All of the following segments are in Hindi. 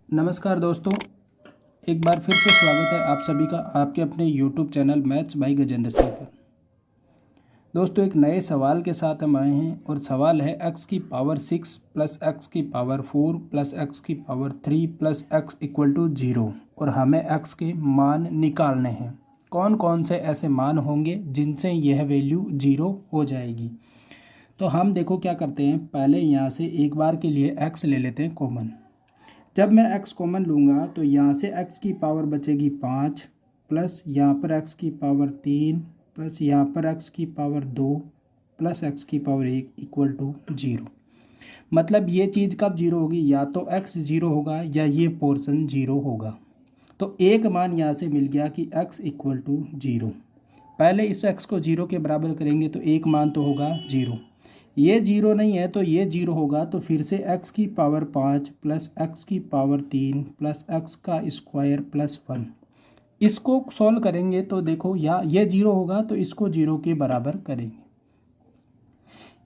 नमस्कार दोस्तों, एक बार फिर से स्वागत है आप सभी का आपके अपने YouTube channel maths by Gajendra Singh पर। दोस्तों, एक नए सवाल के साथ हम आए हैं और सवाल है x की पावर 6 प्लस x की पावर 4 प्लस x की power 3 plus x equal to 0 और हमें x के मान निकालने हैं। कौन कौन से ऐसे मान होंगे जिनसे यह वैल्यू 0 हो जाएगी। तो हम देखो क्या करते हैं, पहले यहाँ से एक बार के लिए x ले लेते हैं कॉमन। जब मैं x कॉमन लूँगा तो यहाँ से x की पावर बचेगी 5 प्लस यहाँ पर x की पावर 3 प्लस यहाँ पर x की पावर 2 प्लस x की पावर 1 इक्वल टू 0। मतलब ये चीज़ कब 0 होगी, या तो x 0 होगा या ये पोर्शन 0 होगा। तो एक मान यहाँ से मिल गया कि x इक्वल टू 0। पहले इस x को 0 के बराबर करेंगे तो एक मान तो होगा 0। ये 0 नहीं है तो ये 0 होगा। तो फिर से x की पावर 5 प्लस x की पावर 3 प्लस x का स्क्वायर प्लस 1, इसको सॉल्व करेंगे तो देखो ये 0 होगा तो इसको 0 के बराबर करेंगे।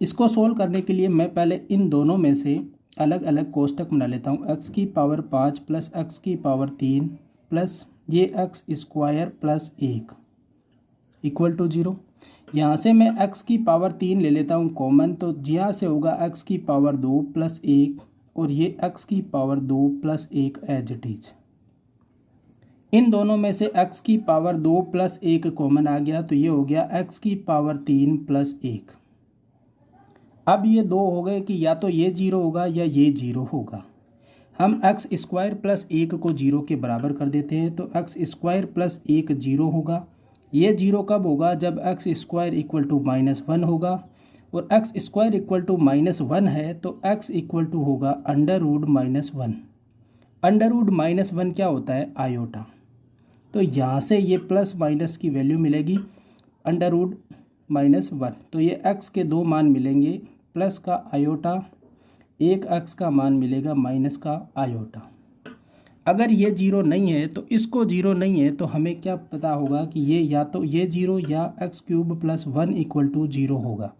इसको सॉल्व करने के लिए मैं पहले इन दोनों में से अलग अलग कोष्टक बना लेता हूँ। x की पावर 5 प्लस x की पावर 3 प्लस ये x square plus 1 equal to 0। यहाँ से मैं x की पावर 3 ले लेता हूँ कॉमन, तो यहाँ से होगा x की पावर 2 प्लस 1 और ये x की power 2 plus 1 as it is. इन दोनों में से x की पावर 2 प्लस 1 कॉमन आ गया तो ये हो गया x की पावर 3 प्लस 1। अब ये दो हो गए कि या तो ये 0 होगा या ये 0 होगा। हम x स्क्वायर प्लस 1 को 0 के बराबर कर देते हैं तो x स्क्वायर प्लस 1 0 होगा। ये 0 कब होगा, जब x स्क्वायर इक्वल टू -1 होगा और x स्क्वायर इक्वल टू -1 है तो x इक्वल टू होगा √-1। √-1 क्या होता है, आयोटा। तो यहाँ से ये प्लस माइनस की वैल्यू मिलेगी √-1। तो ये x के दो मान मिलेंगे, प्लस का आयोटा, एक x का मान मिलेगा माइनस का आयोटा। अगर ये 0 नहीं है तो इसको 0 नहीं है तो हमें क्या पता होगा कि ये या तो ये 0 या x³ प्लस 1 इक्वल टू 0 होगा।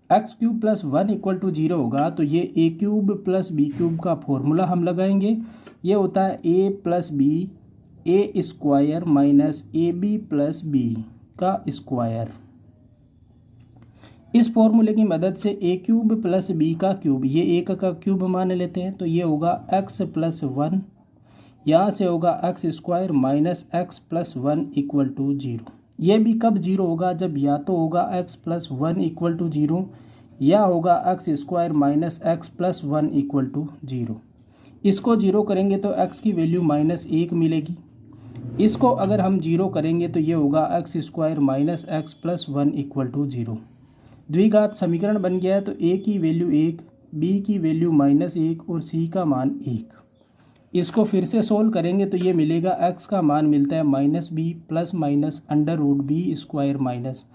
x³ प्लस 1 इक्वल टू 0 होगा तो ये a³ प्लस b³ का फॉर्मूला हम लगाएंगे। ये होता है a plus B A square minus ab plus B का स्क्वायर। इस फॉर्मूले की मदद से a³ प्लस b का क्यूब, ये एक का क्यूब मान लेते हैं तो ये होगा x प्लस 1, यहाँ से होगा x square minus x plus 1 equal to 0। ये भी कब 0 होगा, जब या तो होगा x प्लस 1 इक्वल टू 0 या होगा x square minus x plus 1 equal to 0। इसको 0 करेंगे तो x की वैल्यू -1 मिलेगी। इसको अगर हम 0 करेंगे तो ये होगा x square minus x plus 1 equal to 0। द्विघात समीकरण बन गया है तो a की वैल्यू 1, b की वैल्यू -1 और c का मान 1। इसको फिर से सोल्व करेंगे तो ये मिलेगा x का मान मिलता है -b plus minus √b square minus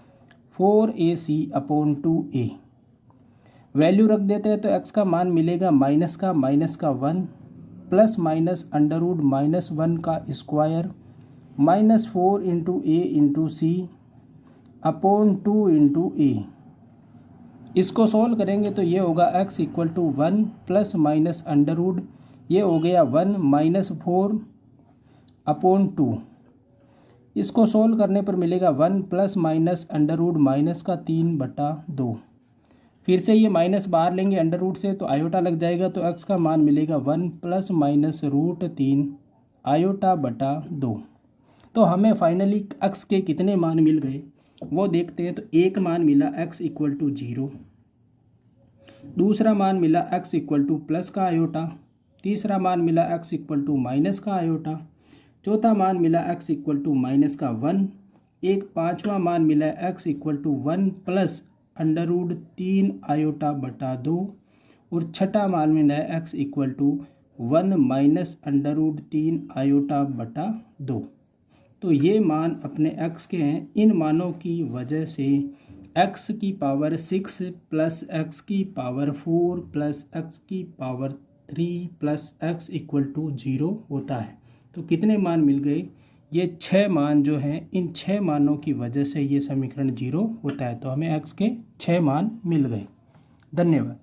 4ac/2a। Value रख देते हैं तो x का मान मिलेगा माइनस का 1 प्लस माइनस √-1 का स्क्वायर माइनस 4 × a/c/2 a। इसको सोल्व करेंगे तो ये होगा x equal to 1 plus minus √ ये हो गया 1 माइनस 4/2। इसको सोल्व करने पर मिलेगा 1 प्लस माइनस √ माइनस का 3/2। फिर से ये माइनस बाहर लेंगे अंडर से तो आयोटा लग जाएगा तो x का मान मिलेगा 1 प्लस माइनस √3 आयोटा/2। तो हमें फाइनली x के कितने मान मिल गए वो देखते हैं। तो एक मान मिला x इक्वल टू 0, दूसरा मान मिला x इक्वल टू प्लस का आयोटा, तीसरा मान मिला x इक्वल टू माइनस का आयोटा, चौथा मान मिला x इक्वल टू माइनस का 1, एक पांचवा मान मिला x इक्वल टू 1 प्लस √3 आयोटा/2 और छठा मान मिला x इक्वल टू 1 माइनस √3 आयोटा/2। तो ये मान अपने x के हैं। इन मानों की वजह से x की पावर 6 प्लस x की पावर 4 प्लस x की power 3 plus x equal to 0 होता है। तो कितने मान मिल गए, ये 6 मान जो हैं, इन 6 मानों की वजह से ये समीकरण 0 होता है। तो हमें x के 6 मान मिल गए। धन्यवाद।